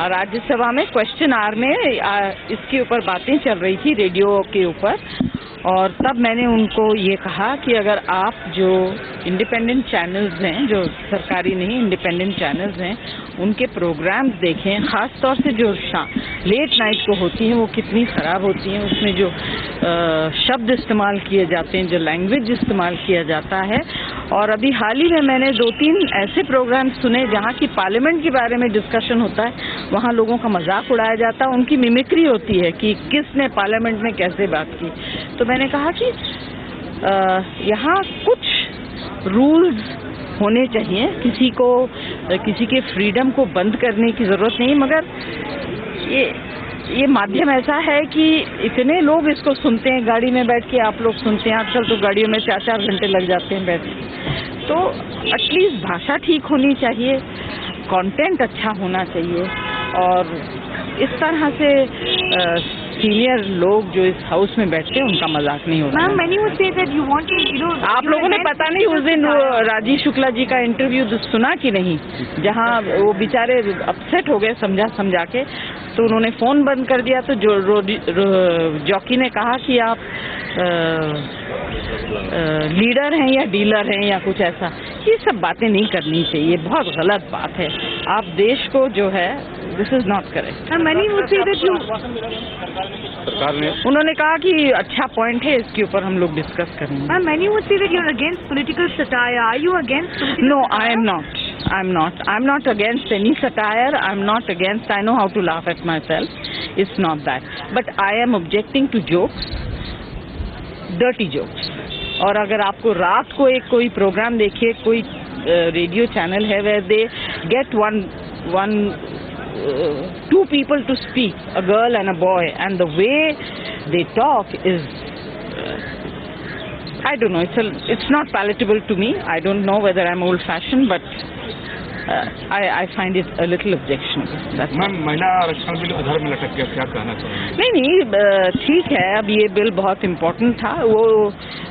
राज्यसभा में question our में इसके ऊपर बातें चल रही थी रेडियो के ऊपर, और तब मैंने उनको ये कहा कि अगर आप जो इंडिपेंडेंट चैनल्स हैं, जो सरकारी नहीं इंडिपेंडेंट चैनल्स हैं, उनके प्रोग्राम्स देखें, ख़ास तौर से जो लेट नाइट को होती हैं वो कितनी ख़राब होती हैं, उसमें जो शब्द इस्तेमाल किए जाते हैं, जो लैंग्वेज इस्तेमाल किया जाता है। और अभी हाल ही में मैंने 2-3 ऐसे प्रोग्राम सुने जहाँ की पार्लियामेंट के बारे में डिस्कशन होता है, वहाँ लोगों का मजाक उड़ाया जाता है, उनकी मिमिक्री होती है कि किसने पार्लियामेंट में कैसे बात की। तो मैंने कहा कि यहाँ कुछ रूल्स होने चाहिए, किसी के फ्रीडम को बंद करने की ज़रूरत नहीं, मगर ये माध्यम ऐसा है कि इतने लोग इसको सुनते हैं, गाड़ी में बैठ के आप लोग सुनते हैं, आजकल तो गाड़ियों में 4-4 घंटे लग जाते हैं बैठ के। तो एटलीस्ट भाषा ठीक होनी चाहिए, कंटेंट अच्छा होना चाहिए, और इस तरह से सीनियर लोग जो इस हाउस में बैठते हैं उनका मजाक नहीं होता। आप लोगों ने पता नहीं उस दिन वो राजीव शुक्ला जी का इंटरव्यू सुना कि नहीं, जहां वो बेचारे अपसेट हो गए समझा के, तो उन्होंने फोन बंद कर दिया। तो जॉकी ने कहा कि आप लीडर हैं या डीलर हैं या कुछ ऐसा। ये सब बातें नहीं करनी चाहिए, बहुत गलत बात है। आप देश को जो है, दिस इज नॉट करेक्ट। उन्होंने कहा कि अच्छा पॉइंट है, इसके ऊपर हम लोग डिस्कस करेंगे। No, I am not. I'm not against any satire. I'm not against. I know how to laugh at myself. It's not that. But I am objecting to jokes, dirty jokes. और अगर आपको रात को कोई programme देखिए, कोई radio channel है where they get two people to speak, a girl and a boy, and the way they talk is I don't know. It's not palatable to me. I don't know whether I'm old-fashioned, but I find it a little objectionable. Ma'am, महिला आरक्षण bill अधर में लटक गया, क्या कहना चाहिए? नहीं, ठीक है। अब ये बिल बहुत इम्पोर्टेंट था, वो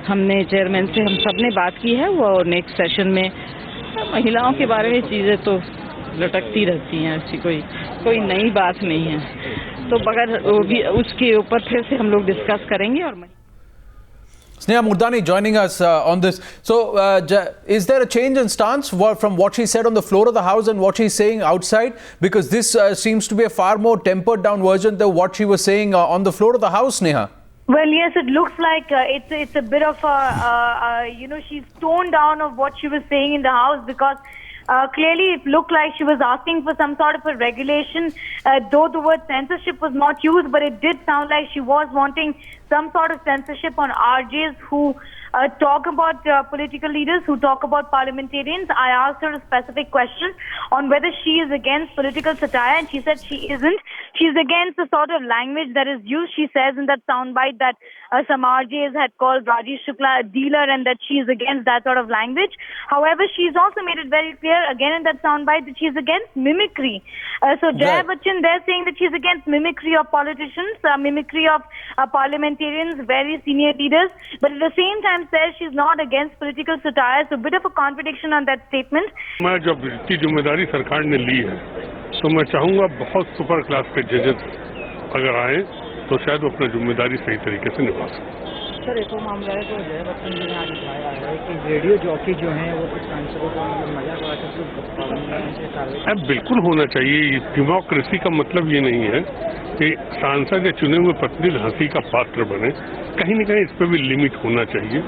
हमने चेयरमैन से हम सब ने बात की है। वो नेक्स्ट सेशन में महिलाओं के बारे में चीज़ें तो लटकती रहती हैं, ऐसी कोई नई बात नहीं है। तो मगर उसके ऊपर फिर से हम लोग डिस्कस करेंगे। और Sneha Murdani joining us on this. So, is there a change in stance from what she said on the floor of the House and what she's saying outside? Because this seems to be a far more tempered down version than what she was saying on the floor of the House, Sneha. Well, yes, it looks like it's a bit of she's toned down of what she was saying in the House, because clearly it looked like she was asking for some sort of a regulation, though the word censorship was not used, but it did sound like she was wanting some sort of censorship on RJs who talk about political leaders, who talk about parliamentarians. I asked her a specific question on whether she is against political satire, and she said she isn't. She's against the sort of language that is used. She says in that soundbite that some RJs had called Rajiv Shukla a dealer, and that she is against that sort of language. However, she's also made it very clear again in that soundbite that she's against mimicry. So Jaya Bachchan, they're saying that she's against mimicry of politicians, mimicry of parliamentarians, very senior leaders, but at the same time says she's not against political satire. So a bit of a contradiction on that statement. मैं जब इसकी जिम्मेदारी सरकार ने ली है, तो मैं चाहूँगा बहुत सुपर क्लास के जजेस अगर आए तो शायद वो अपनी जिम्मेदारी सही तरीके से निभा सकें। सर, एक और मामला है तो जय बच्चन जी ने आज उठाया है कि रेडियो जॉकी जो हैं वो कुछ सांसदों को मजाक उड़ाकर अब बिल्कुल होना चाहिए। डेमोक्रेसी का मतलब ये नहीं है कि सांसद या चुने हुए प्रतिनिधि हंसी का पात्र बने। कहीं न कहीं इस पर भी लिमिट होना चाहिए।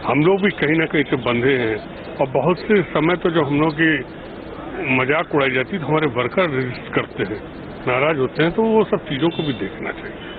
हम लोग भी कहीं ना कहीं से बंधे हैं, और बहुत से समय तो जब हम लोग की मजाक उड़ाई जाती है तो हमारे वर्कर रेजिस्ट करते हैं, नाराज होते हैं, तो वो सब चीज़ों को भी देखना चाहिए।